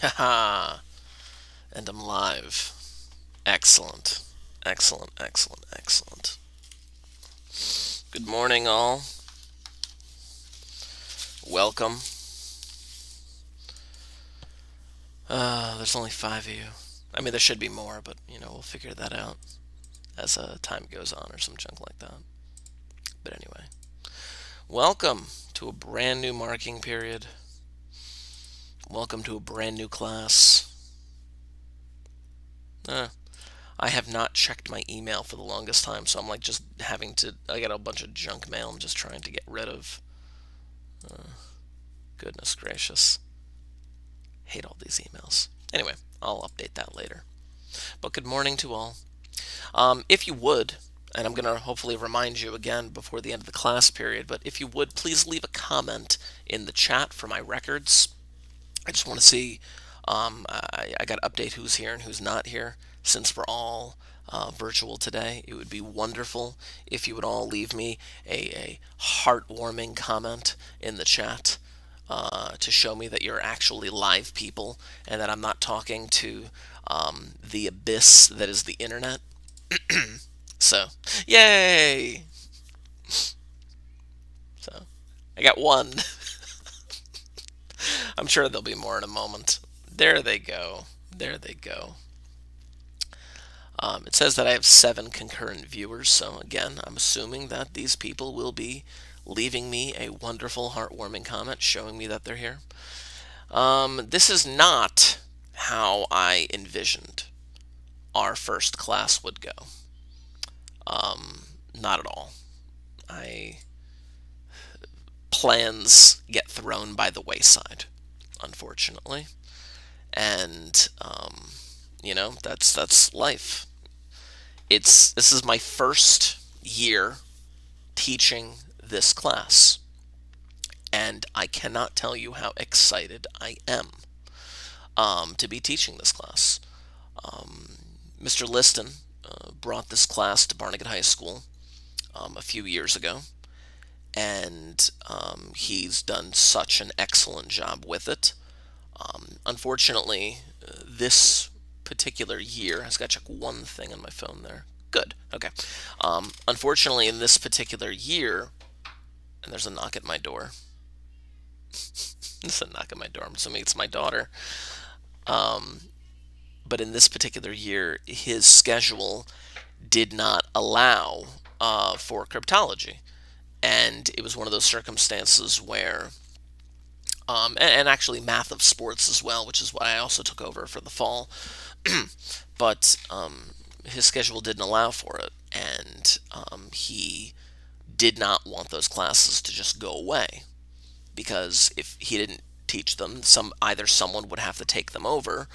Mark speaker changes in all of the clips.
Speaker 1: Haha, and I'm live. Excellent. Excellent, excellent, excellent. Good morning, all. Welcome. There's only five of you. I mean, there should be more, but, we'll figure that out as time goes on or some junk like that. But anyway, welcome to a brand new marking period. Welcome to a brand new class. I have not checked my email for the longest time, so I'm like just having to. I got a bunch of junk mail I'm just trying to get rid of. Goodness gracious. Hate all these emails. Anyway, I'll update that later. But good morning to all. If you would, and I'm going to hopefully remind you again before the end of the class period, but if you would, please leave a comment in the chat for my records. I just want to see, I got to update who's here and who's not here. Since we're all virtual today, it would be wonderful if you would all leave me a heartwarming comment in the chat to show me that you're actually live people and that I'm not talking to the abyss that is the internet. So, yay! So, I got one. I'm sure there'll be more in a moment. There they go. There they go. It says that I have 7 concurrent viewers, so again, I'm assuming that these people will be leaving me a wonderful, heartwarming comment showing me that they're here. This is not how I envisioned our first class would go. Not at all. Plans get thrown by the wayside, unfortunately, and that's life. This is my first year teaching this class, and I cannot tell you how excited I am to be teaching this class. Mr. Liston brought this class to Barnegat High School a few years ago, and he's done such an excellent job with it. Unfortunately, this particular year, I just got to check one thing on my phone there. Good. Okay. Unfortunately, in this particular year, and there's a knock at my door. There's a knock at my door. I'm assuming it's my daughter. But in this particular year, his schedule did not allow for cryptology. And it was one of those circumstances where, and actually math of sports as well, which is what I also took over for the fall. But his schedule didn't allow for it, and he did not want those classes to just go away, because if he didn't teach them, either someone would have to take them over,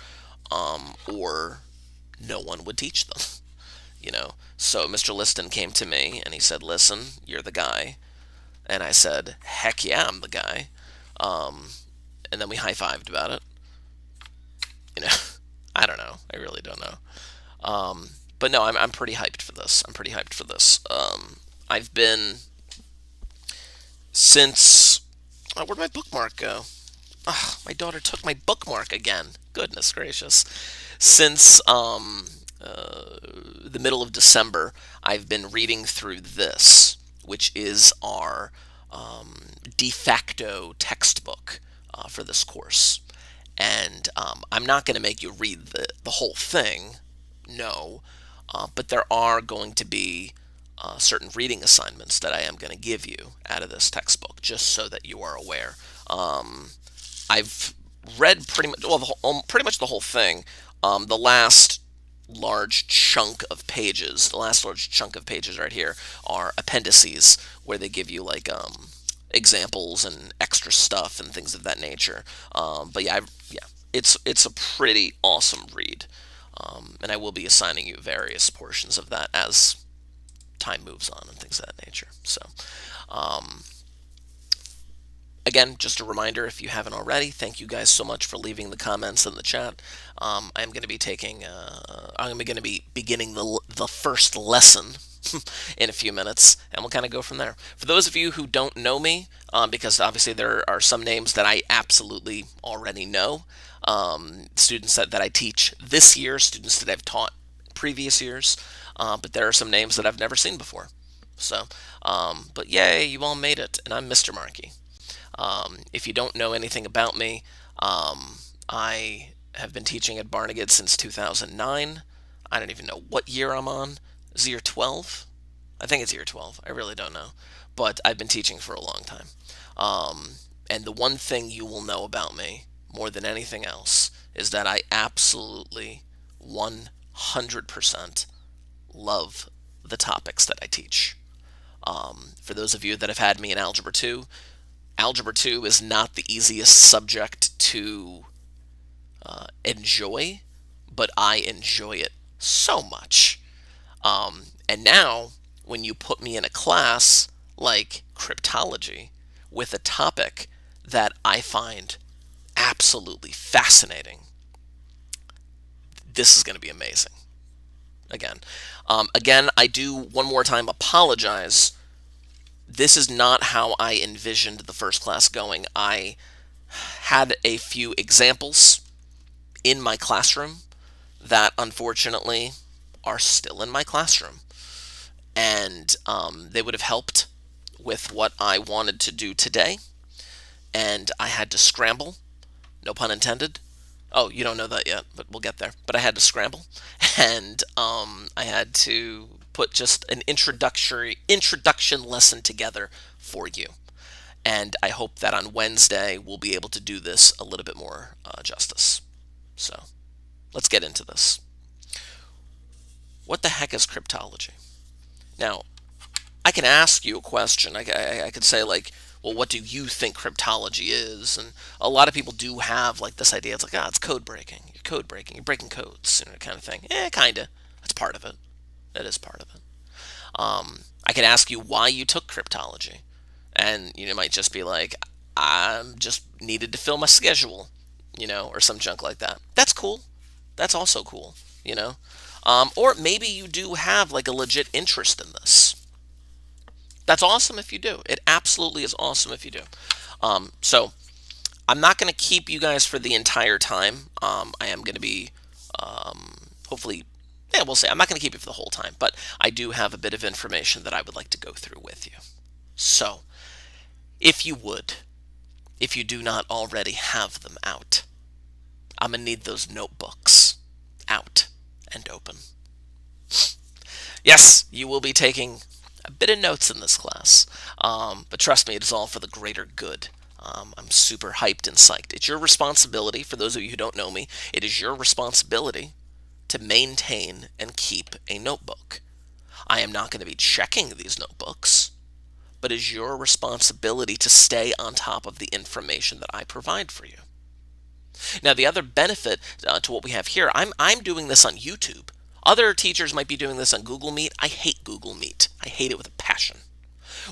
Speaker 1: or no one would teach them. So Mr. Liston came to me and he said, "Listen, you're the guy." And I said, "Heck yeah, I'm the guy." And then we high-fived about it. I don't know. I really don't know. But no, I'm pretty hyped for this. I've been since. Oh, where'd my bookmark go? Oh, my daughter took my bookmark again. Goodness gracious. Since the middle of December, I've been reading through this, which is our de facto textbook for this course. And I'm not going to make you read the whole thing, no, but there are going to be certain reading assignments that I am going to give you out of this textbook, just so that you are aware. I've read pretty much the whole thing. The last large chunk of pages, right here, are appendices where they give you like examples and extra stuff and things of that nature. But yeah, it's a pretty awesome read, and I will be assigning you various portions of that as time moves on and things of that nature. So, again, just a reminder, if you haven't already, thank you guys so much for leaving the comments in the chat. I'm going to be beginning the first lesson in a few minutes, and we'll kind of go from there. For those of you who don't know me, because obviously there are some names that I absolutely already know, students that I teach this year, students that I've taught previous years, but there are some names that I've never seen before. So, but yay, you all made it, and I'm Mr. Markey. If you don't know anything about me, I have been teaching at Barnegat since 2009. I don't even know what year I'm on. Is it year 12? I think it's year 12. I really don't know. But I've been teaching for a long time. Um, and the one thing you will know about me more than anything else is that I absolutely 100% love the topics that I teach. For those of you that have had me in Algebra 2, Algebra 2 is not the easiest subject to enjoy, but I enjoy it so much. And now, when you put me in a class like cryptology with a topic that I find absolutely fascinating, this is going to be amazing. Again, I do one more time apologize. This is not how I envisioned the first class going. I had a few examples in my classroom that unfortunately are still in my classroom. And they would have helped with what I wanted to do today. And I had to scramble, no pun intended. Oh, you don't know that yet, but we'll get there. But I had to scramble, and I had to put just an introduction lesson together for you. And I hope that on Wednesday we'll be able to do this a little bit more justice. So let's get into this. What the heck is cryptology? Now, I can ask you a question. I could say, like, well, what do you think cryptology is? And a lot of people do have like this idea. It's like, it's code breaking. You're code breaking. You're breaking codes, kind of thing. Kinda. That's part of it. That is part of it. I can ask you why you took cryptology, and you might just be like, I just needed to fill my schedule, or some junk like that. That's cool. That's also cool, Or maybe you do have like a legit interest in this. That's awesome if you do. It absolutely is awesome if you do. So I'm not going to keep you guys for the entire time. I am going to be, hopefully, we'll say I'm not going to keep you for the whole time, but I do have a bit of information that I would like to go through with you. So, if you would, if you do not already have them out, I'm going to need those notebooks out and open. Yes, you will be taking a bit of notes in this class, but trust me, it is all for the greater good. I'm super hyped and psyched. It's your responsibility, for those of you who don't know me, it is your responsibility to maintain and keep a notebook. I am not going to be checking these notebooks, but it is your responsibility to stay on top of the information that I provide for you. Now, the other benefit to what we have here, I'm doing this on YouTube. Other teachers might be doing this on Google Meet. I hate Google Meet. I hate it with a passion.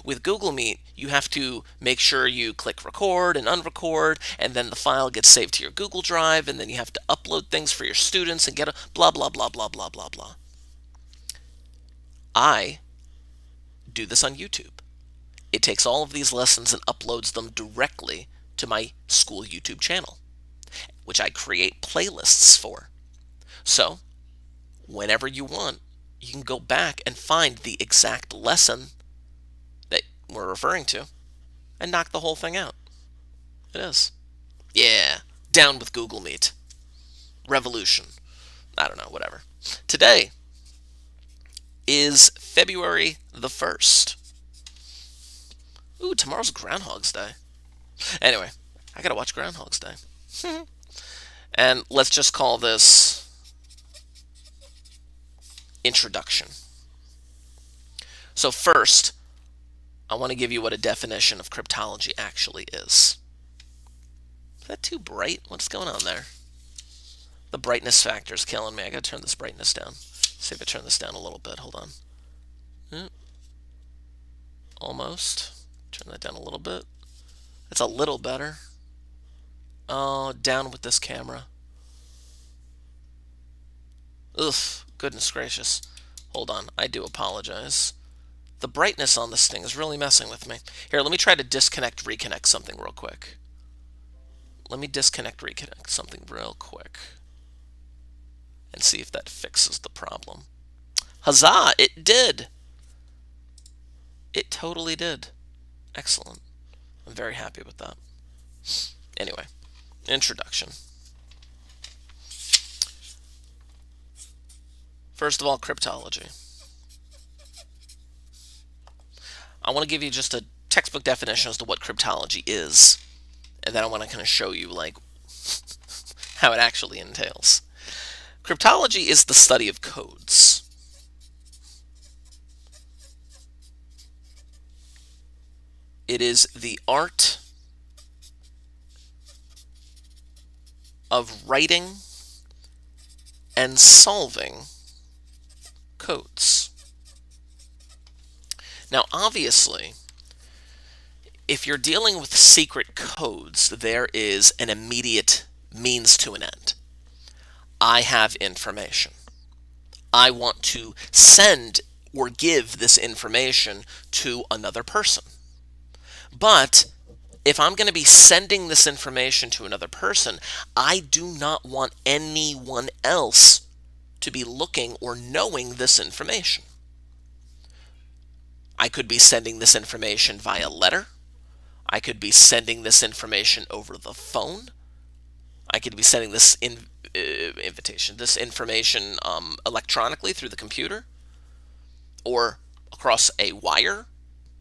Speaker 1: With Google Meet, you have to make sure you click record and unrecord, and then the file gets saved to your Google Drive, and then you have to upload things for your students and get a blah, blah, blah, blah, blah, blah, blah. I do this on YouTube. It takes all of these lessons and uploads them directly to my school YouTube channel, which I create playlists for. So, whenever you want, you can go back and find the exact lesson that we're referring to and knock the whole thing out. It is. Yeah, down with Google Meet. Revolution. I don't know, whatever. Today is February the 1st. Ooh, tomorrow's Groundhog's Day. Anyway, I gotta watch Groundhog's Day. And let's just call this introduction. So first, I want to give you what a definition of cryptology actually is. Is that too bright? What's going on there? The brightness factor is killing me. I gotta turn this brightness down. See if I turn this down a little bit. Hold on. Almost. Turn that down a little bit. That's a little better. Oh, down with this camera. Ugh, goodness gracious. Hold on, I do apologize. The brightness on this thing is really messing with me. Here, let me try to disconnect, reconnect something real quick. Let me disconnect, reconnect something real quick and see if that fixes the problem. Huzzah! It did! It totally did. Excellent. I'm very happy with that. Anyway, introduction. First of all, cryptology. I want to give you just a textbook definition as to what cryptology is, and then I want to kind of show you like how it actually entails. Cryptology is the study of codes. It is the art of writing and solving codes. Now, obviously, if you're dealing with secret codes, there is an immediate means to an end. I have information. I want to send or give this information to another person. But if I'm going to be sending this information to another person, I do not want anyone else to be looking or knowing this information. I could be sending this information via letter. I could be sending this information over the phone. I could be sending this this information electronically through the computer or across a wire,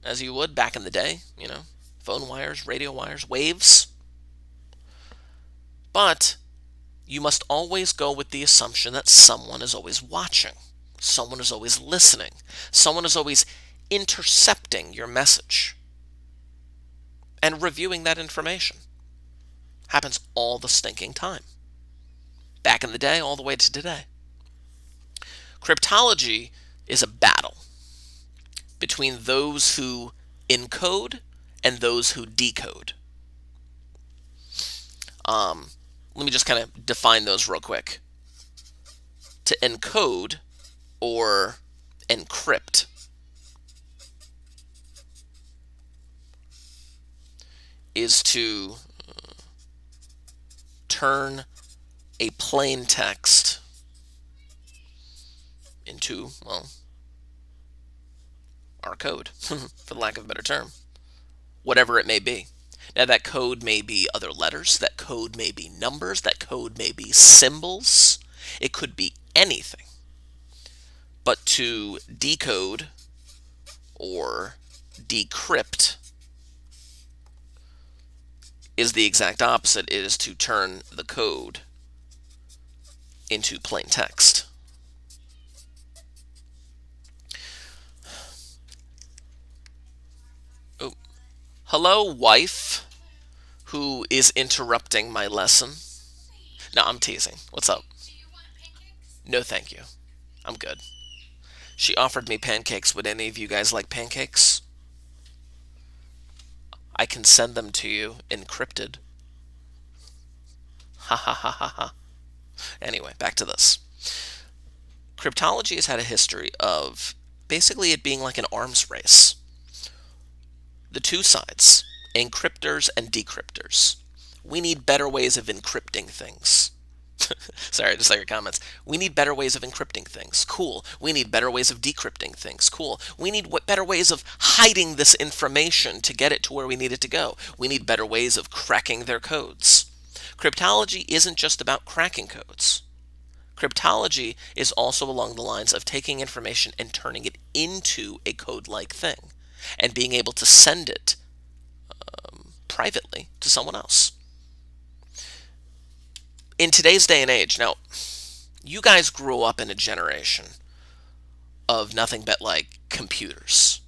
Speaker 1: as you would back in the day, phone wires, radio wires, waves. But you must always go with the assumption that someone is always watching, someone is always listening, someone is always intercepting your message and reviewing that information. Happens all the stinking time. Back in the day, all the way to today. Cryptology is a battle between those who encode and those who decode. Let me just kind of define those real quick. To encode or encrypt is to turn a plain text into, well, our code, for the lack of a better term, whatever it may be. Now, that code may be other letters, that code may be numbers, that code may be symbols, it could be anything. But to decode or decrypt is the exact opposite. It is to turn the code into plain text. Oh. Hello, wife, who is interrupting my lesson. No, I'm teasing. What's up? No, thank you. I'm good. She offered me pancakes. Would any of you guys like pancakes? I can send them to you encrypted. Ha ha ha ha ha. Anyway, back to this. Cryptology has had a history of basically it being like an arms race. The two sides, encryptors and decryptors. We need better ways of encrypting things. Sorry, I just saw your comments. We need better ways of encrypting things. Cool. We need better ways of decrypting things. Cool. We need better ways of hiding this information to get it to where we need it to go. We need better ways of cracking their codes. Cryptology isn't just about cracking codes. Cryptology is also along the lines of taking information and turning it into a code-like thing and being able to send it privately to someone else. In today's day and age, now, you guys grew up in a generation of nothing but like computers.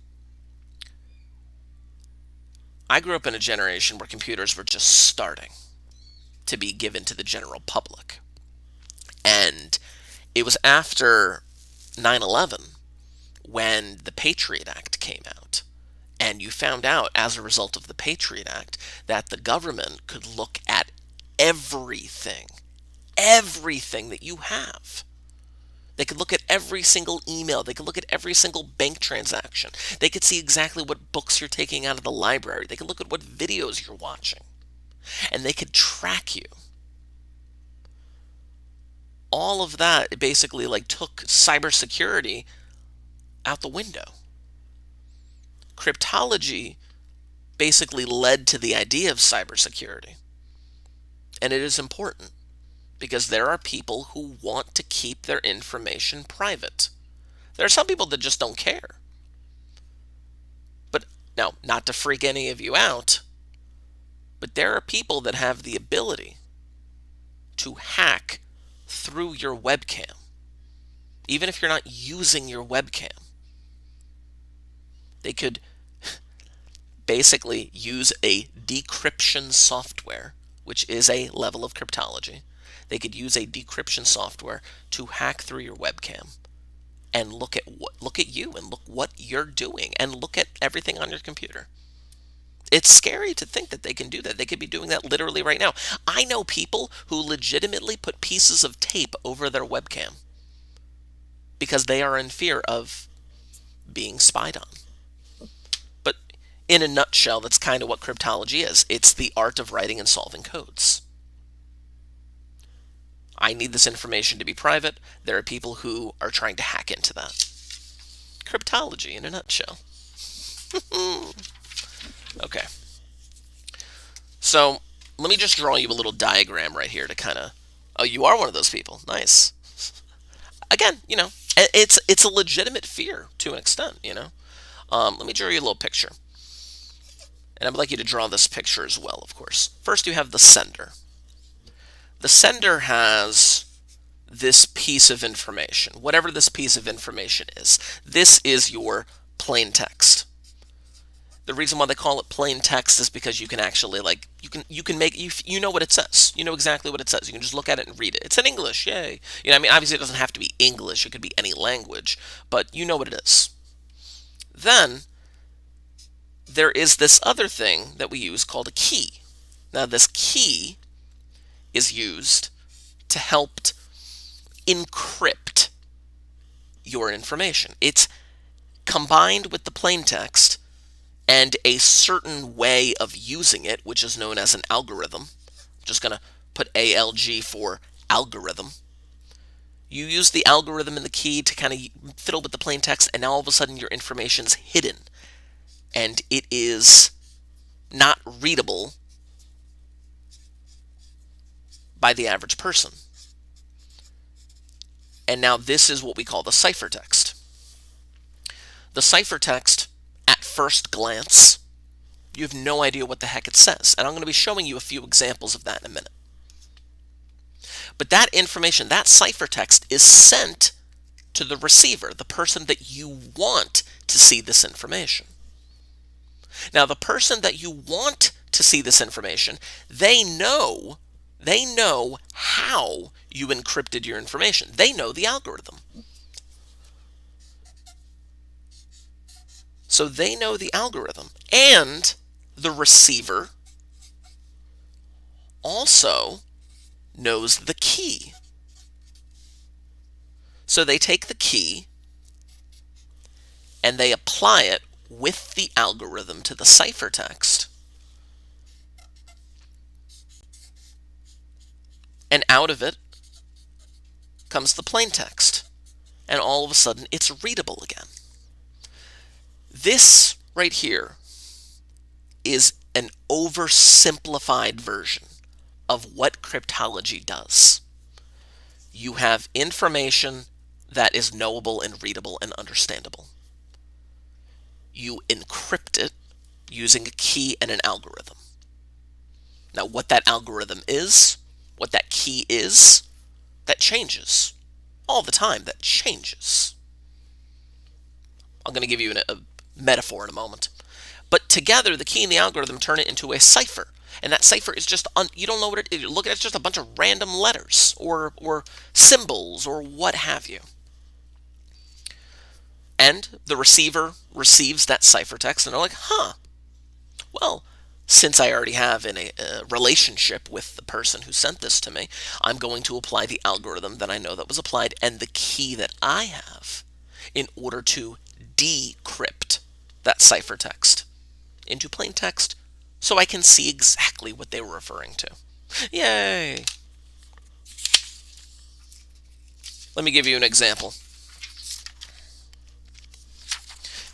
Speaker 1: I grew up in a generation where computers were just starting to be given to the general public. And it was after 9/11 when the Patriot Act came out. And you found out, as a result of the Patriot Act, that the government could look at everything that you have. They could look at every single email. They could look at every single bank transaction. They could see exactly what books you're taking out of the library. They could look at what videos you're watching. And they could track you. All of that basically like took cybersecurity out the window. Cryptology basically led to the idea of cybersecurity. And it is important because there are people who want to keep their information private. There are some people that just don't care. But now, not to freak any of you out, but there are people that have the ability to hack through your webcam, even if you're not using your webcam. They could basically use a decryption software, which is a level of cryptology. They could use a decryption software to hack through your webcam and look at you and look what you're doing and look at everything on your computer. It's scary to think that they can do that. They could be doing that literally right now. I know people who legitimately put pieces of tape over their webcam because they are in fear of being spied on. But in a nutshell, that's kind of what cryptology is. It's the art of writing and solving codes. I need this information to be private. There are people who are trying to hack into that. Cryptology in a nutshell. Okay. So let me just draw you a little diagram right here to kind of... Oh, you are one of those people. Nice. Again, it's a legitimate fear to an extent, Let me draw you a little picture. And I'd like you to draw this picture as well, of course. First, you have the sender. The sender has this piece of information, whatever this piece of information is. This is your plain text. The reason why they call it plain text is because you can actually you can make you know what it says. You know exactly what it says. You can just look at it and read it. It's in English, yay. Obviously it doesn't have to be English. It could be any language, but you know what it is. Then there is this other thing that we use called a key. Now this key is used to help encrypt your information. It's combined with the plain text and a certain way of using it, which is known as an algorithm. I'm just going to put ALG for algorithm. You use the algorithm and the key to kind of fiddle with the plain text, and now all of a sudden your information's hidden. And it is not readable by the average person. And now this is what we call the ciphertext. The ciphertext, at first glance, you have no idea what the heck it says. And I'm going to be showing you a few examples of that in a minute. But that information, that ciphertext, is sent to the receiver, the person that you want to see this information. Now, the person that you want to see this information, they know how you encrypted your information. They know the algorithm. So they know the algorithm, and the receiver also knows the key. So they take the key and they apply it with the algorithm to the ciphertext. And out of it comes the plain text. And all of a sudden it's readable again. This right here is an oversimplified version of what cryptology does. You have information that is knowable and readable and understandable. You encrypt it using a key and an algorithm. Now, what that algorithm is, what that key is, that changes. All the time, that changes. I'm going to give you a metaphor in a moment. But together, the key and the algorithm turn it into a cipher. And that cipher is just, you don't know what it is. You look at it, it's just a bunch of random letters or symbols or what have you. And the receiver receives that ciphertext and they're like, well, Since I already have a relationship with the person who sent this to me, I'm going to apply the algorithm that I know that was applied and the key that I have in order to decrypt that ciphertext into plain text so I can see exactly what they were referring to. Yay! Let me give you an example.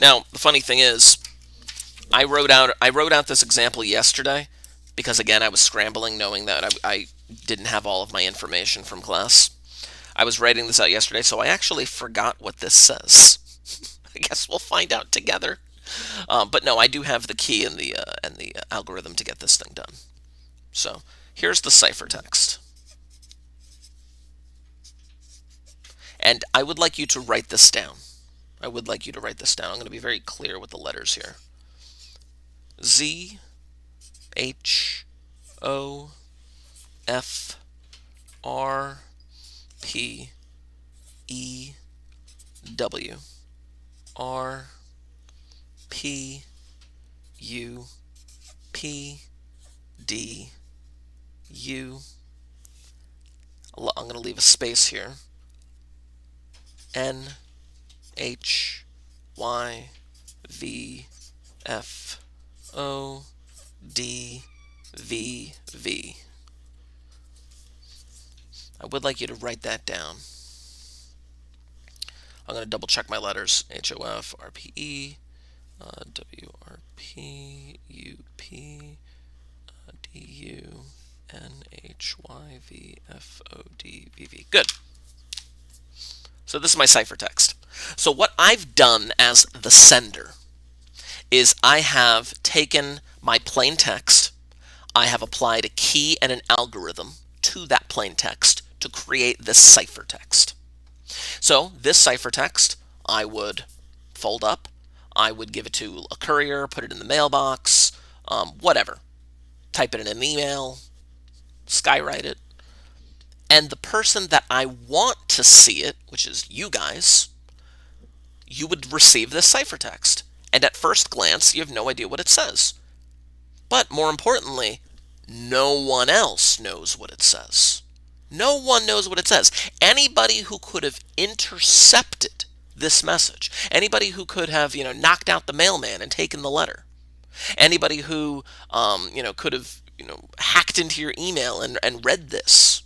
Speaker 1: Now, the funny thing is, I wrote out this example yesterday because again I was scrambling, knowing that I didn't have all of my information from class. I was writing this out yesterday, so I actually forgot what this says. I guess we'll find out together. But no, I do have the key and the algorithm to get this thing done. So here's the ciphertext, and I would like you to write this down. I would like you to write this down. I'm going to be very clear with the letters here. Z H O F R P E W R P U P D U. I'm going to leave a space here. N H Y V F O D V V. I would like you to write that down. I'm going to double check my letters. H O F R P E W R P U P D U N H Y V F O D V V. Good. So this is my ciphertext. So what I've done as the sender is I have taken my plain text, I have applied a key and an algorithm to that plain text to create this ciphertext. So this ciphertext I would fold up, I would give it to a courier, put it in the mailbox, whatever. Type it in an email, skywrite it, and the person that I want to see it, which is you guys, you would receive this ciphertext. And at first glance, you have no idea what it says. But more importantly, no one else knows what it says. No one knows what it says. Anybody who could have intercepted this message, anybody who could have, knocked out the mailman and taken the letter, anybody who, could have, hacked into your email and read this,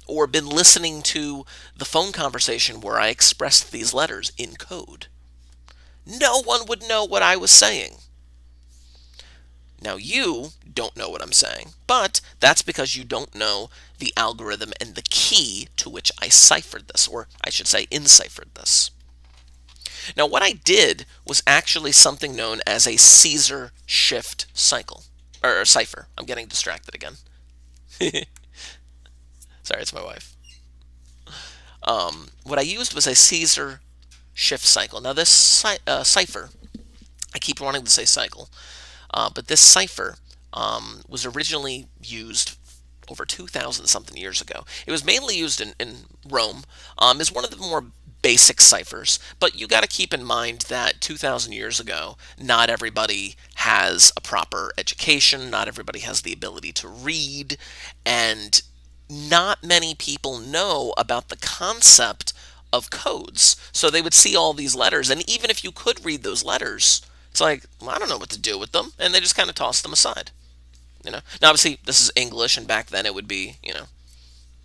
Speaker 1: or been listening to the phone conversation where I expressed these letters in code. No one would know what I was saying. Now you don't know what I'm saying, but that's because you don't know the algorithm and the key to which I ciphered this, or I should say enciphered this. Now what I did was actually something known as a Caesar shift cycle, or cipher. I'm getting distracted again. Sorry, it's my wife. What I used was a Caesar shift cycle. Now this cipher, I keep wanting to say cycle, but this cipher was originally used over 2,000 something years ago. It was mainly used in Rome, is one of the more basic ciphers, but you got to keep in mind that 2,000 years ago, not everybody has a proper education, not everybody has the ability to read, and not many people know about the concept of codes. So they would see all these letters, and even if you could read those letters, it's like, well, I don't know what to do with them, and they just kind of toss them aside. Now obviously this is English, and back then it would be,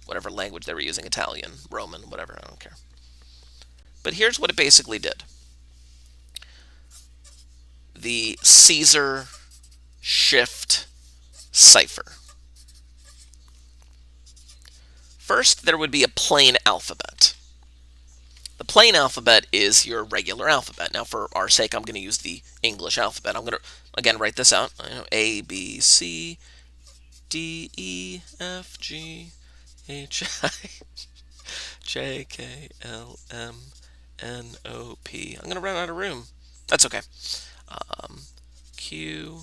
Speaker 1: whatever language they were using, Italian, Roman, whatever, I don't care. But here's what it basically did. The Caesar shift cipher. First, there would be a plain alphabet. The plain alphabet is your regular alphabet. Now, for our sake, I'm going to use the English alphabet. I'm going to, again, write this out. A, B, C, D, E, F, G, H, I, J, K, L, M, N, O, P. I'm going to run out of room. That's okay. Q,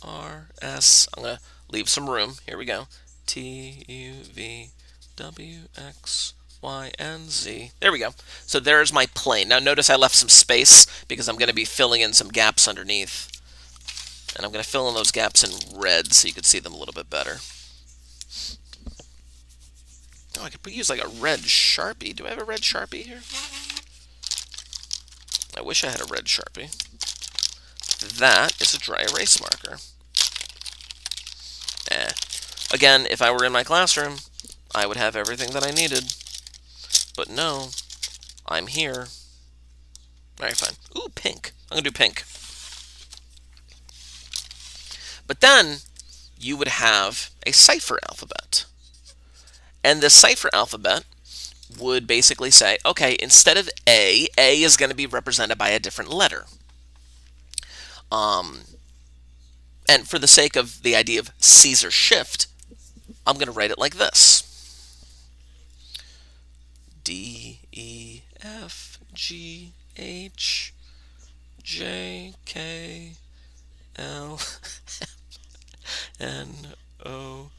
Speaker 1: R, S. I'm going to leave some room. Here we go. T, U, V, W, X, Y, and Z. There we go. So there's my plain. Now notice I left some space because I'm going to be filling in some gaps underneath. And I'm going to fill in those gaps in red so you can see them a little bit better. Oh, I could use like a red Sharpie. Do I have a red Sharpie here? I wish I had a red Sharpie. That is a dry erase marker. Again, if I were in my classroom, I would have everything that I needed. But no, I'm here. Alright, fine. Ooh, pink. I'm going to do pink. But then you would have a cipher alphabet. And the cipher alphabet would basically say, okay, instead of A is going to be represented by a different letter. And for the sake of the idea of Caesar shift, I'm going to write it like this. D, E, F, G, H, J, K, L, N, O,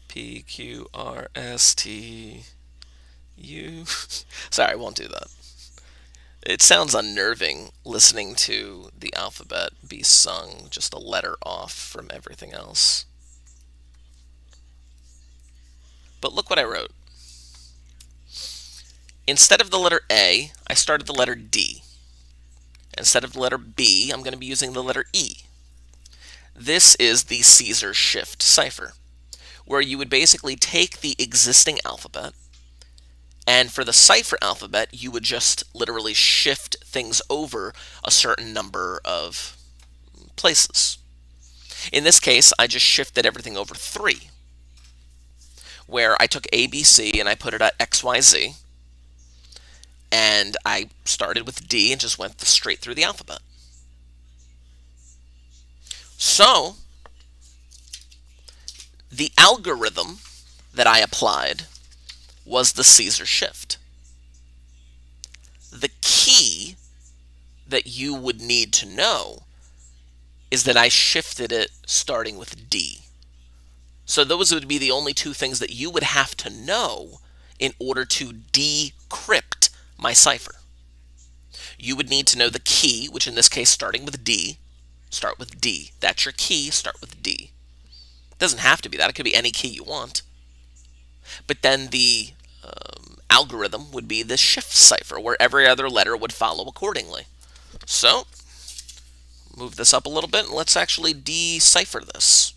Speaker 1: P, Q, R, S, T, U. Sorry, I won't do that. It sounds unnerving listening to the alphabet be sung just a letter off from everything else. But look what I wrote. Instead of the letter A, I started the letter D. Instead of the letter B, I'm going to be using the letter E. This is the Caesar shift cipher, where you would basically take the existing alphabet, and for the cipher alphabet, you would just literally shift things over a certain number of places. In this case, I just shifted everything over 3, where I took ABC and I put it at XYZ, and I started with D and just went straight through the alphabet. So, the algorithm that I applied was the Caesar shift. The key that you would need to know is that I shifted it starting with D. So those would be the only 2 things that you would have to know in order to decrypt my cipher. You would need to know the key, which in this case starting with D, start with D. That's your key, start with D. It doesn't have to be that, it could be any key you want. But then the algorithm would be the shift cipher, where every other letter would follow accordingly. So, move this up a little bit, and let's actually decipher this.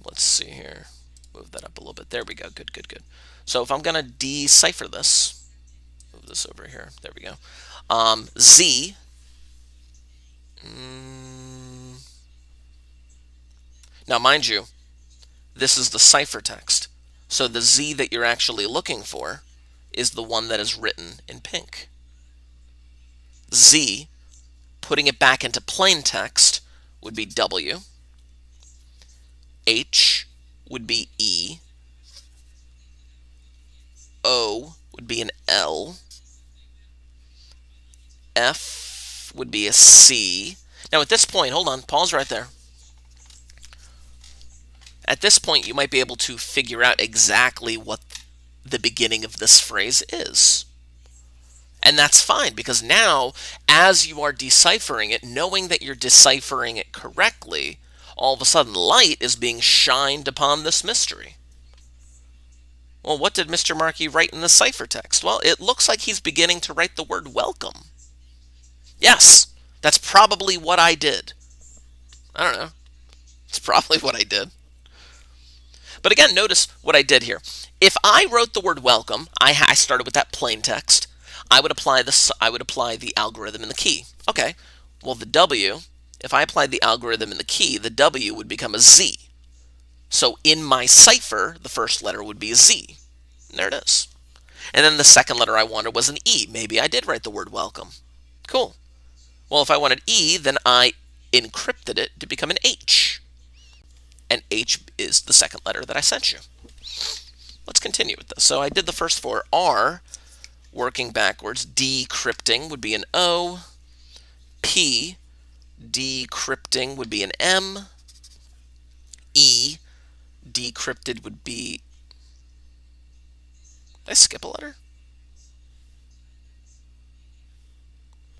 Speaker 1: Let's see here. Move that up a little bit. There we go. Good, good, good. So if I'm going to decipher this, move this over here. There we go. Z. Now, mind you, this is the ciphertext. So the Z that you're actually looking for is the one that is written in pink. Z, putting it back into plain text, would be W. H would be E. O would be an L. F would be a C. Now at this point, hold on, pause right there. At this point, you might be able to figure out exactly what the beginning of this phrase is. And that's fine, because now, as you are deciphering it, knowing that you're deciphering it correctly, all of a sudden light is being shined upon this mystery. Well, what did Mr. Markey write in the ciphertext? Well, it looks like he's beginning to write the word welcome. Yes, that's probably what I did. I don't know. It's probably what I did. But again, notice what I did here. If I wrote the word welcome, I started with that plain text. I would apply the algorithm in the key. Okay. Well, the W, if I applied the algorithm in the key, the W would become a Z. So in my cipher, the first letter would be a Z. And there it is. And then the second letter I wanted was an E. Maybe I did write the word welcome. Cool. Well, if I wanted E, then I encrypted it to become an H. And H is the second letter that I sent you. Let's continue with this. So I did the first 4. R, working backwards, decrypting would be an O. P, decrypting would be an M. E, decrypted would be... Did I skip a letter?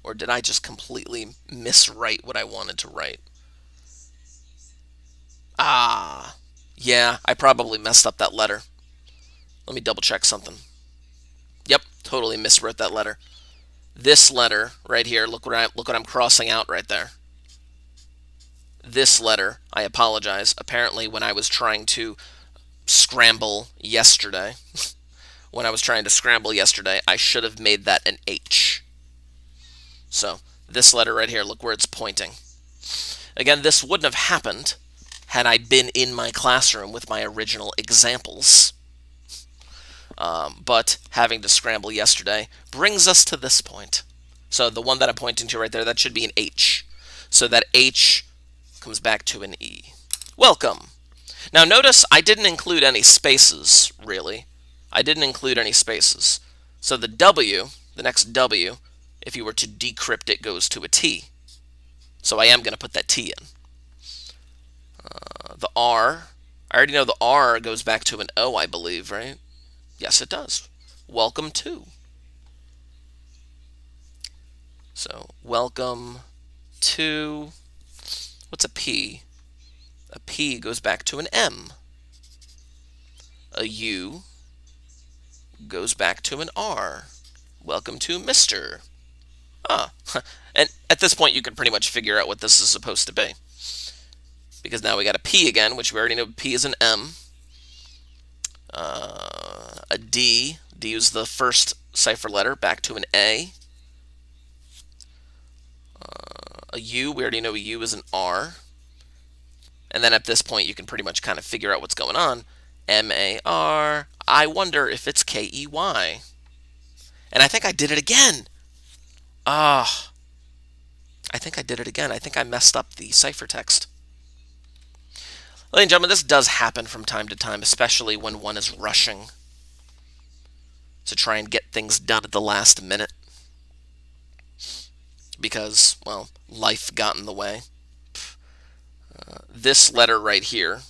Speaker 1: Or did I just completely miswrite what I wanted to write? Ah, yeah, I probably messed up that letter. Let me double check something. Yep, totally miswrote that letter. This letter right here, look what I'm crossing out right there. This letter, I apologize. Apparently, when I was trying to scramble yesterday, I should have made that an H. So, this letter right here, look where it's pointing. Again, this wouldn't have happened had I been in my classroom with my original examples. But having to scramble yesterday brings us to this point. So the one that I'm pointing to right there, that should be an H. So that H comes back to an E. Welcome. Now notice I didn't include any spaces, really. I didn't include any spaces. So the W, the next W, if you were to decrypt it, goes to a T. So I am going to put that T in. The R, I already know the R goes back to an O, I believe, right? Yes, it does. Welcome to. So, welcome to, what's a P? A P goes back to an M. A U goes back to an R. Welcome to Mr. Ah, and at this point you can pretty much figure out what this is supposed to be. Because now we got a P again, which we already know P is an M. A D. D is the first cipher letter, back to an A. A U, we already know a U is an R. And then at this point, you can pretty much kind of figure out what's going on. M-A-R. I wonder if it's K-E-Y. And I think I did it again. Ah. I think I did it again. I think I messed up the ciphertext. Ladies and gentlemen, this does happen from time to time, especially when one is rushing to try and get things done at the last minute. Because, well, life got in the way. This letter right here,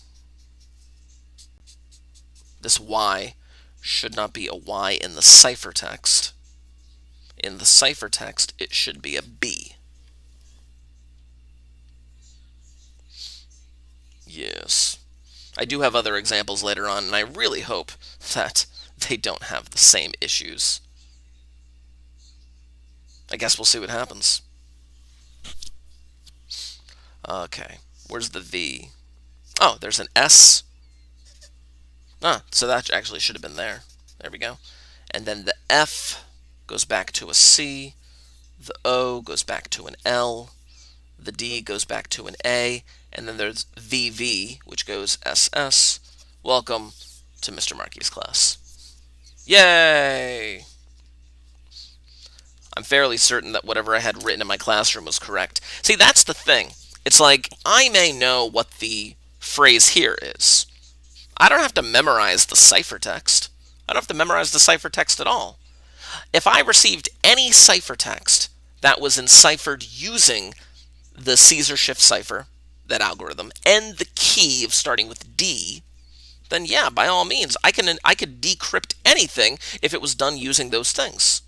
Speaker 1: this Y, should not be a Y in the ciphertext. In the ciphertext, it should be a B. Yes. I do have other examples later on, and I really hope that they don't have the same issues. I guess we'll see what happens. Okay, where's the V? Oh, there's an S. Ah, so that actually should have been there. There we go. And then the F goes back to a C. The O goes back to an L. The D goes back to an A. And then there's VV, which goes SS. Welcome to Mr. Markey's class. Yay! I'm fairly certain that whatever I had written in my classroom was correct. See, that's the thing. It's like, I may know what the phrase here is. I don't have to memorize the ciphertext. I don't have to memorize the ciphertext at all. If I received any ciphertext that was enciphered using the Caesar shift cipher, that algorithm, and the key of starting with D, then yeah, by all means, I could decrypt anything if it was done using those things.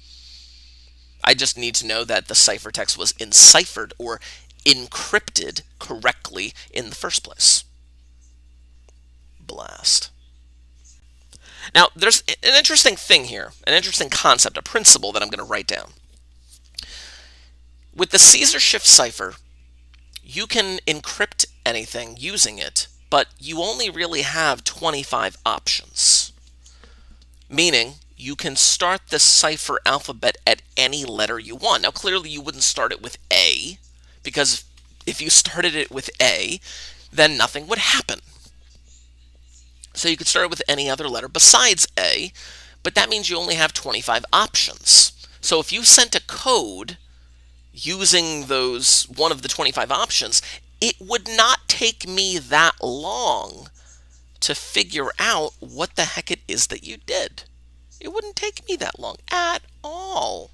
Speaker 1: I just need to know that the ciphertext was enciphered or encrypted correctly in the first place. Blast. Now, there's an interesting thing here, an interesting concept, a principle that I'm going to write down. With the Caesar shift cipher, you can encrypt anything using it, but you only really have 25 options. Meaning, you can start the cipher alphabet at any letter you want. Now, clearly you wouldn't start it with A, because if you started it with A, then nothing would happen. So you could start it with any other letter besides A, but that means you only have 25 options. So if you sent a code using those one of the 25 options, it would not take me that long to figure out what the heck it is that you did. It wouldn't take me that long at all.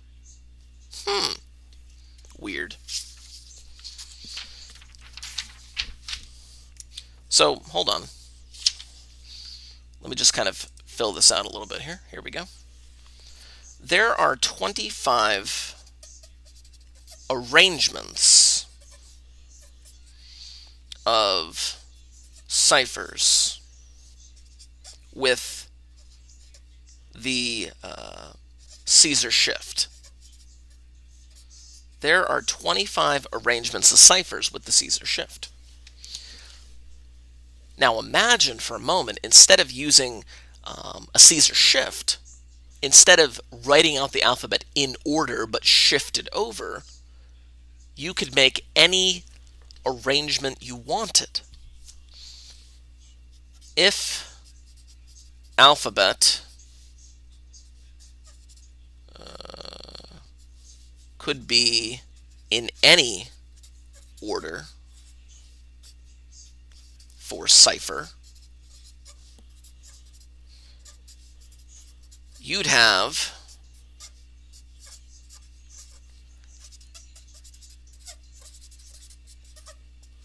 Speaker 1: Weird. So, hold on. Let me just kind of fill this out a little bit here. Here we go. There are 25 arrangements of ciphers with the Caesar shift. There are 25 arrangements of ciphers with the Caesar shift. Now imagine for a moment, instead of using a Caesar shift, instead of writing out the alphabet in order but shifted over, you could make any arrangement you wanted. If alphabet could be in any order for cipher, you'd have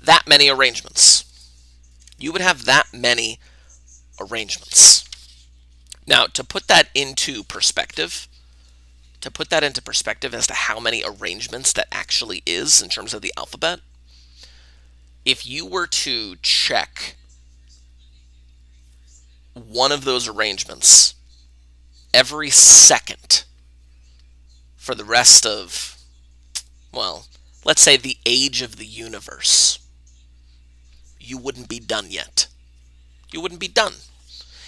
Speaker 1: that many arrangements. You would have that many arrangements. Now, to put that into perspective as to how many arrangements that actually is in terms of the alphabet, if you were to check one of those arrangements every second for the rest of, well, let's say the age of the universe, you wouldn't be done yet. You wouldn't be done.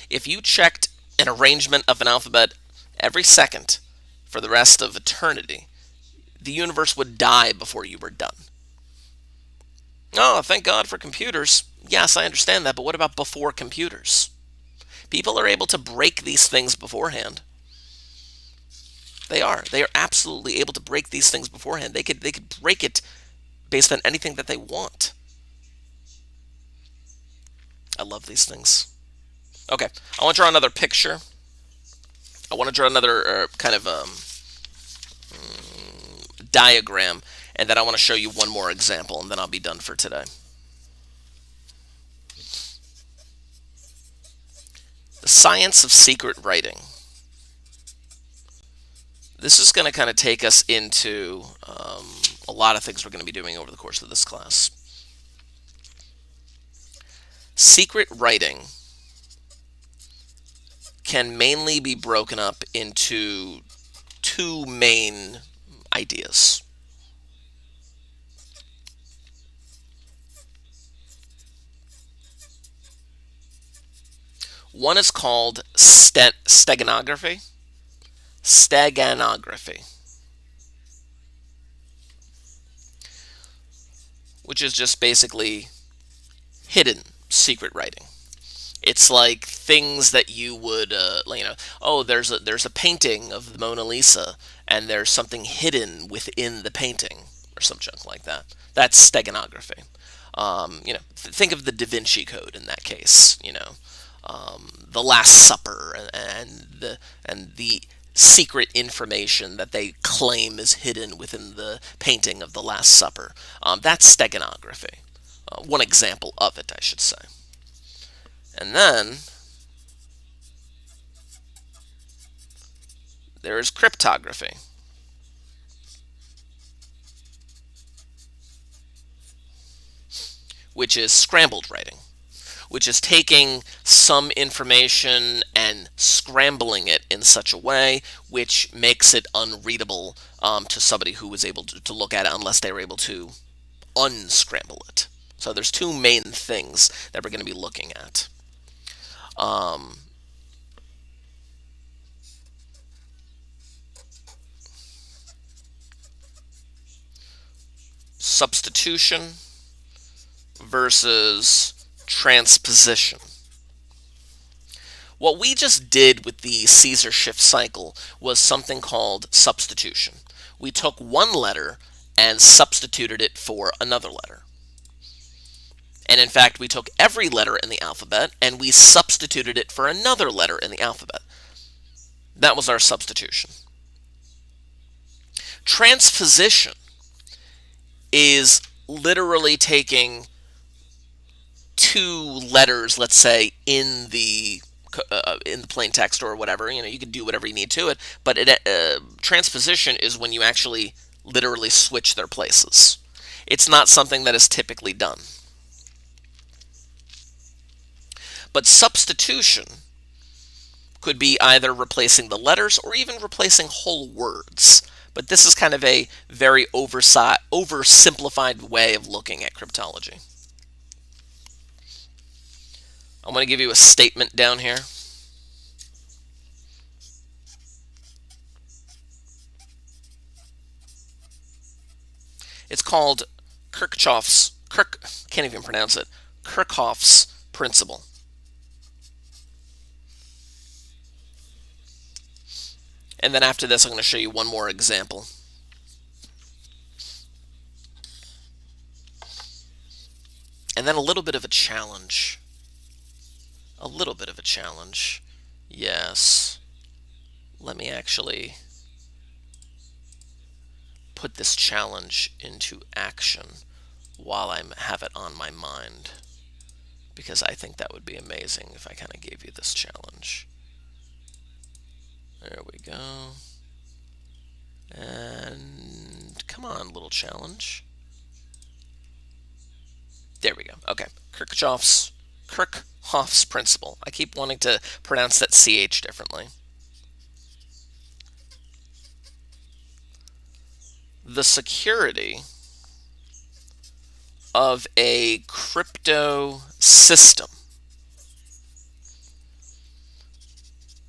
Speaker 1: If you checked an arrangement of an alphabet every second for the rest of eternity, the universe would die before you were done. Oh, thank God for computers. Yes, I understand that, but what about before computers? People are able to break these things beforehand. They are absolutely able to break these things beforehand. They could break it based on anything that they want. I love these things. Okay, I want to draw another picture. I want to draw another kind of diagram, and then I want to show you one more example, and then I'll be done for today. The science of secret writing. This is going to kind of take us into a lot of things we're going to be doing over the course of this class. Secret writing can mainly be broken up into two main ideas. One is called steganography. Which is just basically hidden secret writing. It's like things that you would, oh, there's a painting of the Mona Lisa, and there's something hidden within the painting, or some junk like that. That's steganography. Think of the Da Vinci Code in that case. The Last Supper, and the secret information that they claim is hidden within the painting of the Last Supper. That's steganography. One example of it, I should say. And then there is cryptography. Which is scrambled writing, which is taking some information and scrambling it in such a way which makes it unreadable to somebody who was able to look at it unless they were able to unscramble it. So there's two main things that we're going to be looking at. Substitution versus transposition. What we just did with the Caesar shift cycle was something called substitution. We took one letter and substituted it for another letter. And in fact, we took every letter in the alphabet and we substituted it for another letter in the alphabet. That was our substitution. Transposition is literally taking two letters, let's say, in the plain text or whatever. You can do whatever you need to it, but transposition is when you actually literally switch their places. It's not something that is typically done. But substitution could be either replacing the letters or even replacing whole words. But this is kind of a very oversimplified way of looking at cryptology. I'm going to give you a statement down here. It's called can't even pronounce it, Kirchhoff's principle. And then after this, I'm going to show you one more example. And then a little bit of a challenge. A little bit of a challenge. Yes. Let me actually put this challenge into action while I have it on my mind, because I think that would be amazing if I kind of gave you this challenge. There we go. And come on, little challenge. There we go. Okay. Kirchhoff's principle. I keep wanting to pronounce that CH differently. The security of a crypto system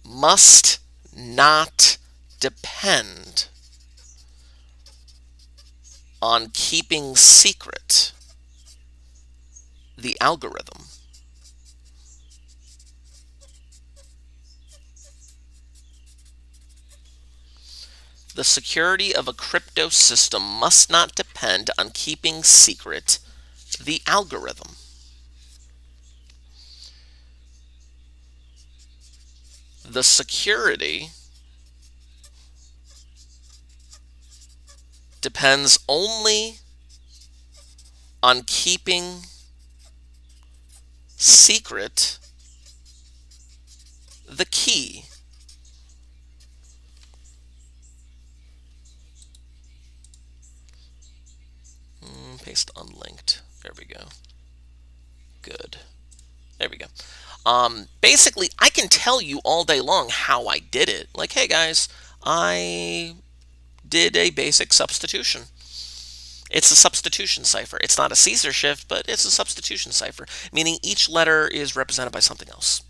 Speaker 1: must not depend on keeping secret the algorithm. The security of a crypto system must not depend on keeping secret the algorithm. The security depends only on keeping secret the key. Paste unlinked. There we go. Good. There we go. Basically, I can tell you all day long how I did it. Like, hey guys, I did a basic substitution. It's a substitution cipher. It's not a Caesar shift, but it's a substitution cipher, meaning each letter is represented by something else.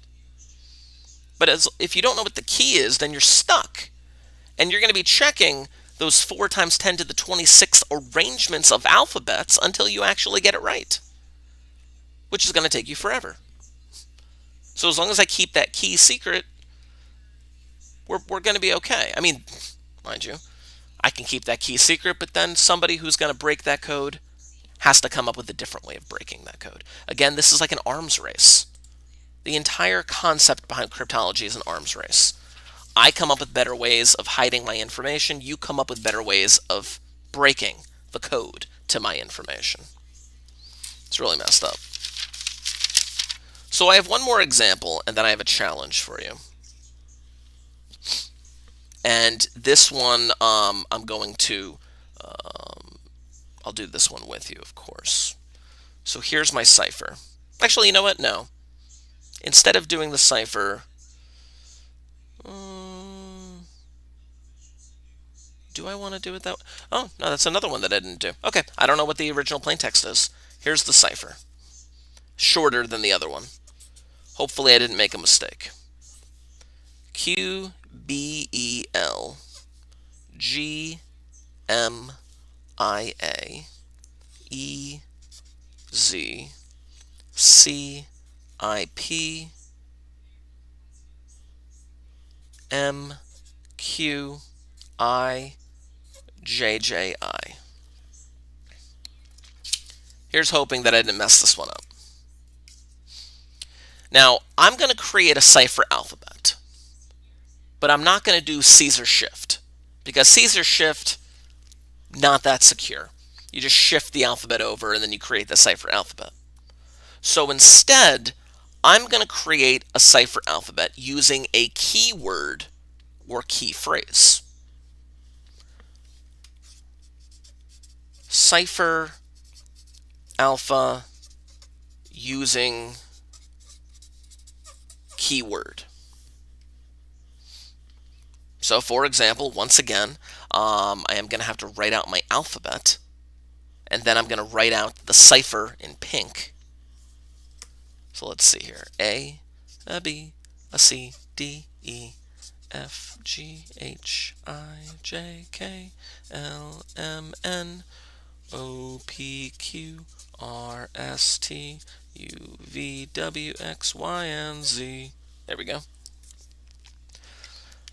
Speaker 1: But if you don't know what the key is, then you're stuck. And you're going to be checking those 4 times 10 to the 26th arrangements of alphabets until you actually get it right, which is going to take you forever. So as long as I keep that key secret, we're going to be okay. I mean, mind you, I can keep that key secret, but then somebody who's going to break that code has to come up with a different way of breaking that code. Again, this is like an arms race. The entire concept behind cryptology is an arms race. I come up with better ways of hiding my information. You come up with better ways of breaking the code to my information. It's really messed up. So I have one more example, and then I have a challenge for you. And this one, I'm going to, I'll do this one with you, of course. So here's my cipher. Actually, you know what? No. Instead of doing the cipher, do I want to do it that way? Oh, no, that's another one that I didn't do. Okay, I don't know what the original plaintext is. Here's the cipher. Shorter than the other one. Hopefully I didn't make a mistake. Q, B, E, L, G, M, I, A, E, Z, C, I, P, M, Q, I, J, J, I. Here's hoping that I didn't mess this one up. Now, I'm going to create a cipher alphabet, but I'm not going to do Caesar shift, because Caesar shift, not that secure. You just shift the alphabet over and then you create the cipher alphabet. So instead, I'm going to create a cipher alphabet using a keyword or key phrase. cipher alpha using keyword. So for example, once again, I am going to have to write out my alphabet, and then I'm going to write out the cipher in pink. So let's see here. A, B, C, D, E, F, G, H, I, J, K, L, M, N, O, P, Q, R, S, T, U, V, W, X, Y, and Z. There we go.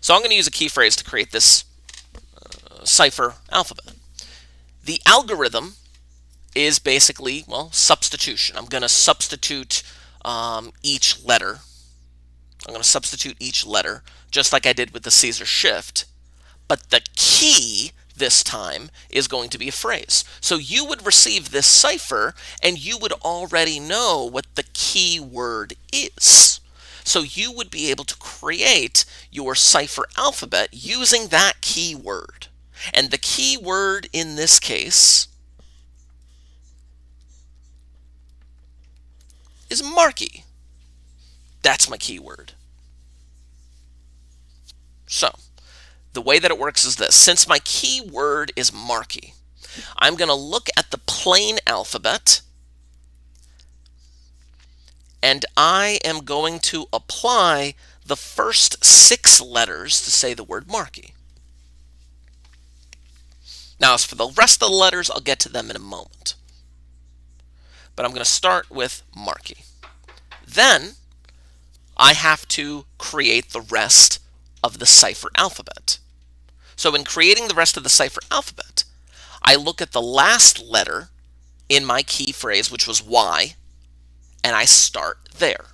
Speaker 1: So I'm going to use a key phrase to create this cipher alphabet. The algorithm is basically, well, substitution. I'm going to substitute each letter. I'm going to substitute each letter, just like I did with the Caesar shift. But the key this time is going to be a phrase. So you would receive this cipher, and you would already know what the key word is. So you would be able to create your cipher alphabet using that key word. And the key word in this case is marquee. That's my keyword. So the way that it works is this. Since my keyword is marquee, I'm going to look at the plain alphabet, and I am going to apply the first 6 letters to say the word marquee. Now, as for the rest of the letters, I'll get to them in a moment. But I'm going to start with marquee. Then I have to create the rest of the cipher alphabet. So in creating the rest of the cipher alphabet, I look at the last letter in my key phrase, which was Y, and I start there.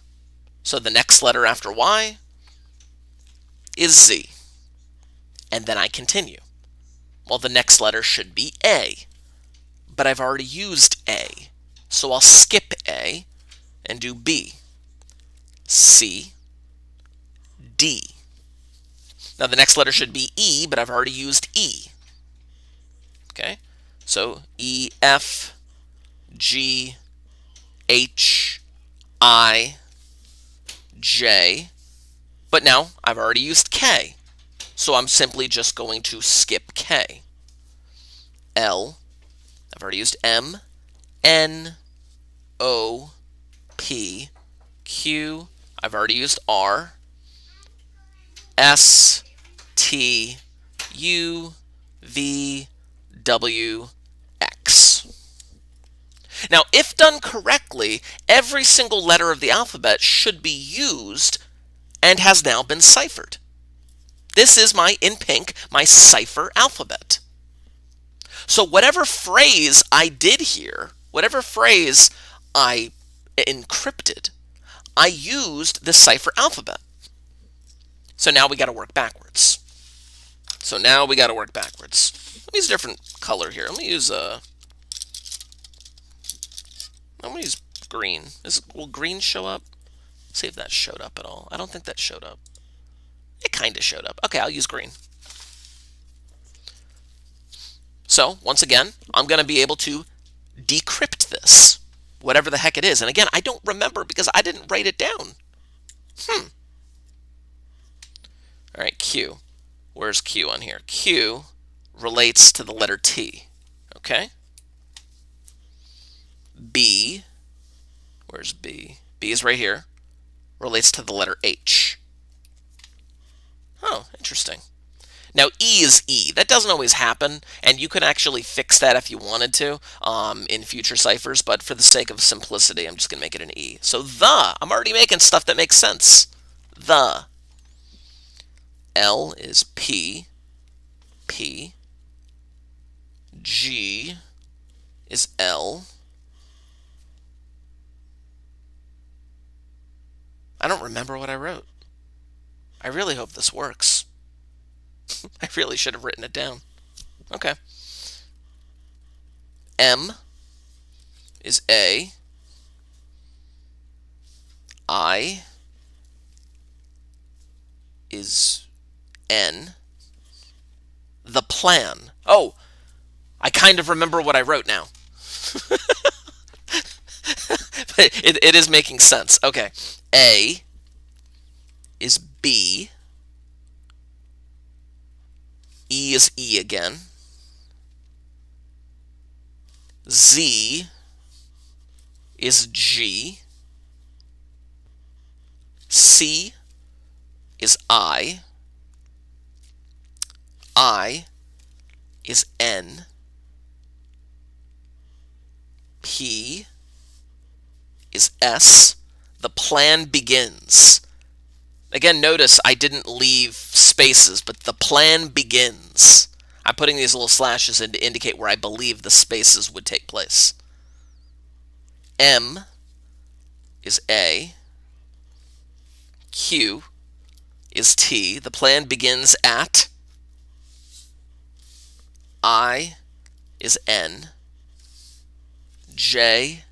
Speaker 1: So the next letter after Y is Z. And then I continue. Well, the next letter should be A, but I've already used A. So I'll skip A and do B, C, D. Now the next letter should be E, but I've already used E. Okay, so E, F, G, H, I, J, but now I've already used K, so I'm simply just going to skip K. L, I've already used M, N, O, P, Q, I've already used R, S, T, U, V, W, X. Now, if done correctly, every single letter of the alphabet should be used and has now been ciphered. This is in pink, my cipher alphabet. So whatever phrase I did here, whatever phrase I encrypted, I used the cipher alphabet. So now we got to work backwards. Let me use a different color here. Let me use green. Will green show up? See if that showed up at all. I don't think that showed up. It kind of showed up. Okay, I'll use green. So once again, I'm going to be able to decrypt this, whatever the heck it is. And again, I don't remember because I didn't write it down. All right, Q. Where's Q on here? Q relates to the letter T. Okay. B. Where's B? B is right here. Relates to the letter H. Oh, interesting. Now, E is E. That doesn't always happen, and you can actually fix that if you wanted to in future ciphers, but for the sake of simplicity, I'm just going to make it an E. So I'm already making stuff that makes sense. The. L is P. P. G is L. I don't remember what I wrote. I really hope this works. I really should have written it down. Okay. M is A. I is N. The plan. Oh, I kind of remember what I wrote now. But it is making sense. Okay. A is B. E is E again. Z is G. C is I. I is N. P is S. The plan begins. Again, notice I didn't leave spaces, but the plan begins. I'm putting these little slashes in to indicate where I believe the spaces would take place. M is A. Q is T. The plan begins at. I is N. J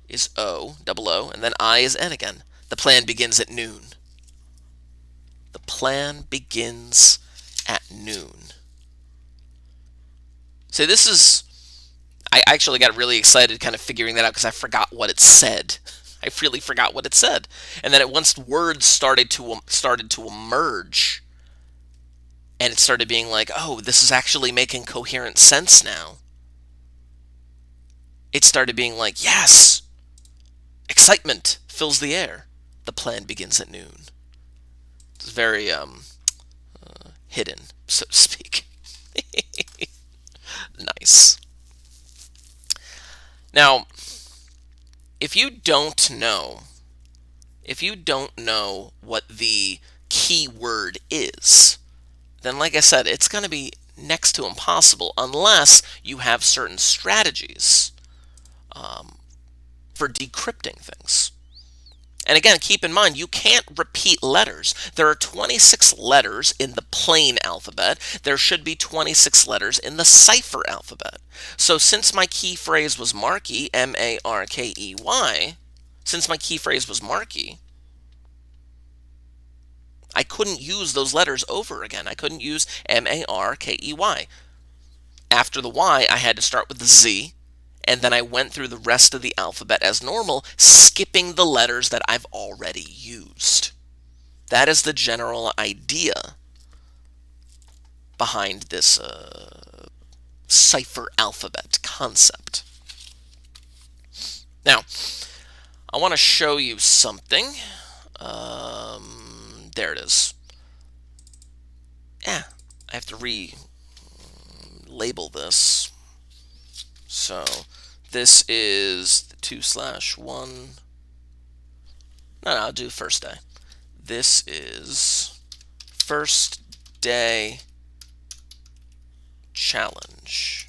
Speaker 1: is O, double O, and then I is N again. The plan begins at noon. The plan begins at noon. So this is, I actually got really excited kind of figuring that out because I forgot what it said. I really forgot what it said. And then once words started to emerge, and it started being like, oh, this is actually making coherent sense now. It started being like, yes, excitement fills the air. The plan begins at noon. It's very hidden, so to speak. Nice. Now, if you don't know what the key word is, then like I said, it's going to be next to impossible unless you have certain strategies for decrypting things. And again, keep in mind, you can't repeat letters. There are 26 letters in the plain alphabet. There should be 26 letters in the cipher alphabet. So since my key phrase was Markey, M-A-R-K-E-Y, since my key phrase was Markey, I couldn't use those letters over again. I couldn't use M-A-R-K-E-Y. After the Y, I had to start with the Z, and then I went through the rest of the alphabet as normal, skipping the letters that I've already used. That is the general idea behind this cipher alphabet concept. Now, I want to show you something. There it is. Yeah, I have to relabel this. So this is the 2/1. No, I'll do first day. This is first day challenge.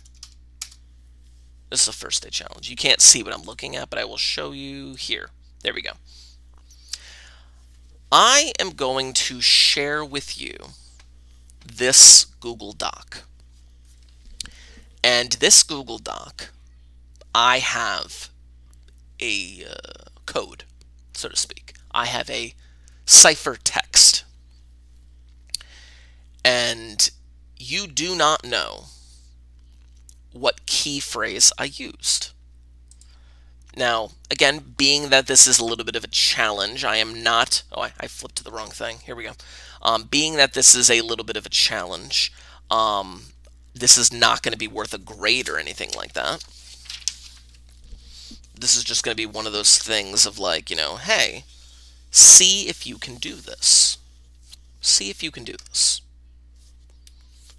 Speaker 1: This is a first day challenge. You can't see what I'm looking at, but I will show you here. There we go. I am going to share with you this Google Doc. And this Google Doc, I have a code, so to speak. I have a cipher text. And you do not know what key phrase I used. Now, again, being that this is a little bit of a challenge, I am not, oh, I flipped to the wrong thing. Here we go. Being that this is a little bit of a challenge, this is not going to be worth a grade or anything like that. This is just going to be one of those things of like, hey, see if you can do this. See if you can do this.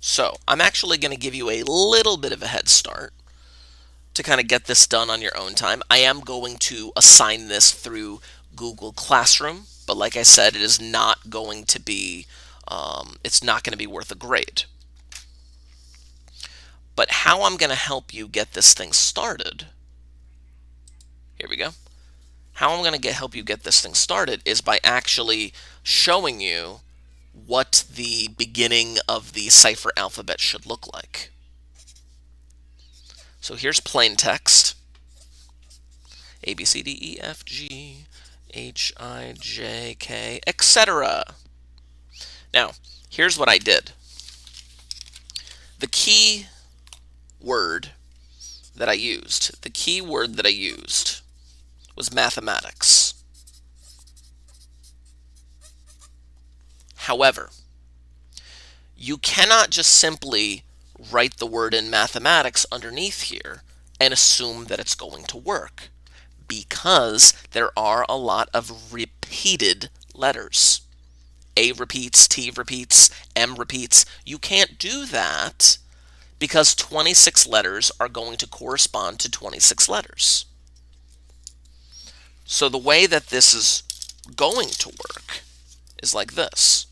Speaker 1: So I'm actually going to give you a little bit of a head start to kind of get this done on your own time. I am going to assign this through Google Classroom, but like I said, it is not going to be, it's not going to be worth a grade. But how I'm going to help you get this thing started, here we go. How I'm going to help you get this thing started is by actually showing you what the beginning of the cipher alphabet should look like. So here's plain text. A, B, C, D, E, F, G, H, I, J, K, etc. Now, here's what I did. The key word that I used, the key word that I used was mathematics. However, you cannot just simply write the word in mathematics underneath here and assume that it's going to work, because there are a lot of repeated letters. A repeats, T repeats, M repeats. You can't do that because 26 letters are going to correspond to 26 letters. So the way that this is going to work is like this.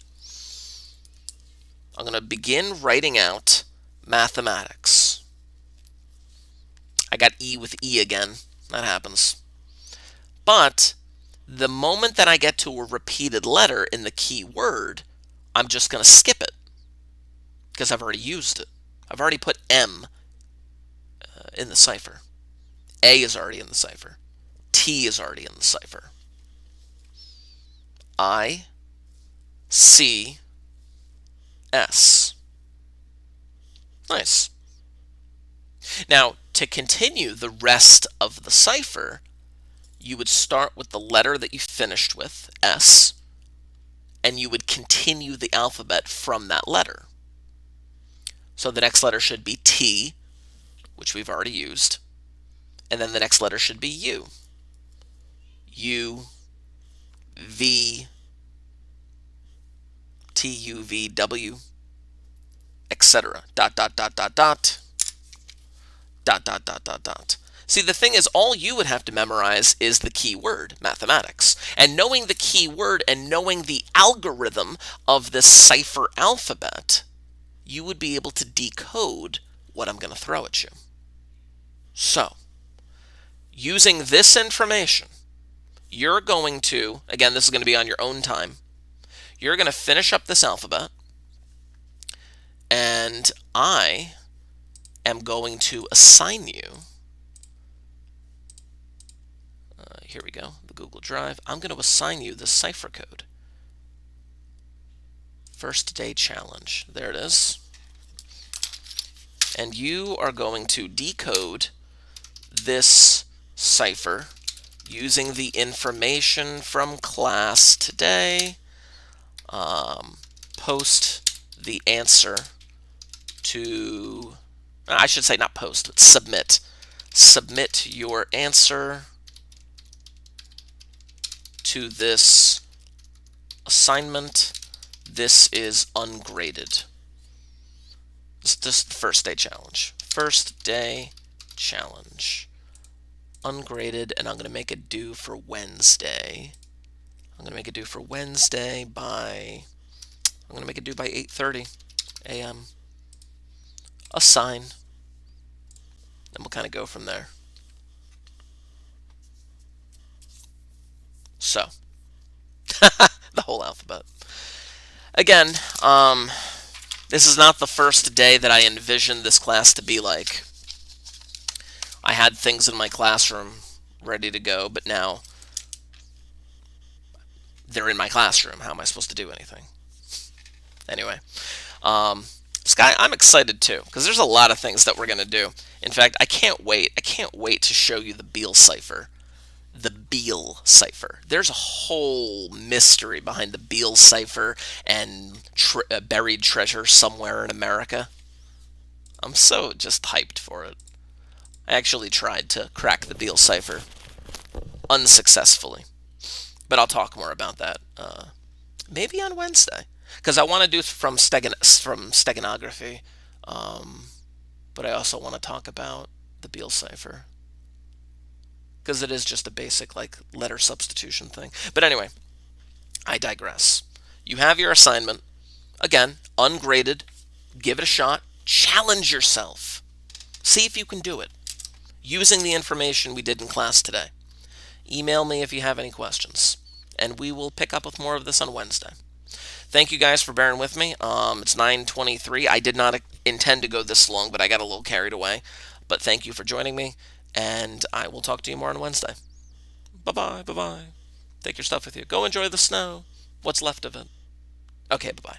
Speaker 1: I'm going to begin writing out mathematics. I got E with E again. That happens. But the moment that I get to a repeated letter in the key word, I'm just going to skip it because I've already used it. I've already put M in the cipher. A is already in the cipher. T is already in the cipher. I, C, S. Nice. Now, to continue the rest of the cipher, you would start with the letter that you finished with, S, and you would continue the alphabet from that letter. So the next letter should be T, which we've already used, and then the next letter should be U. U, V, T, U, V, W, etc. Dot, dot, dot, dot, dot, dot, dot, dot, dot, dot. See, the thing is, all you would have to memorize is the key word, mathematics. And knowing the key word and knowing the algorithm of this cipher alphabet, you would be able to decode what I'm going to throw at you. So, using this information, you're going to, again, this is going to be on your own time, you're going to finish up this alphabet, and I am going to assign you, here we go, the Google Drive, I'm going to assign you the cipher code. First day challenge, there it is. And you are going to decode this cipher using the information from class today. Post the answer to, I should say not post, but submit. Submit your answer to this assignment. This is ungraded. This is the first day challenge. First day challenge. Ungraded, and I'm going to make it due for Wednesday. I'm going to make it due for Wednesday by, I'm going to make it due by 8:30 a.m. Assign. And we'll kind of go from there. So, the whole alphabet. Again, this is not the first day that I envisioned this class to be like. I had things in my classroom ready to go, but now they're in my classroom. How am I supposed to do anything? Anyway, Sky, I'm excited too, because there's a lot of things that we're going to do. In fact, I can't wait. I can't wait to show you the Beal cipher. The Beal cipher. There's a whole mystery behind the Beal cipher and buried treasure somewhere in America. I'm so just hyped for it. I actually tried to crack the Beal cipher unsuccessfully, but I'll talk more about that maybe on Wednesday, because I want to do from steganography, but I also want to talk about the Beal cipher, because it is just a basic like letter substitution thing. But anyway, I digress. You have your assignment. Again, ungraded. Give it a shot. Challenge yourself. See if you can do it using the information we did in class today. Email me if you have any questions, and we will pick up with more of this on Wednesday. Thank you guys for bearing with me. It's 9:23. I did not intend to go this long, but I got a little carried away. But thank you for joining me, and I will talk to you more on Wednesday. Bye-bye, bye-bye. Take your stuff with you. Go enjoy the snow. What's left of it. Okay, bye-bye.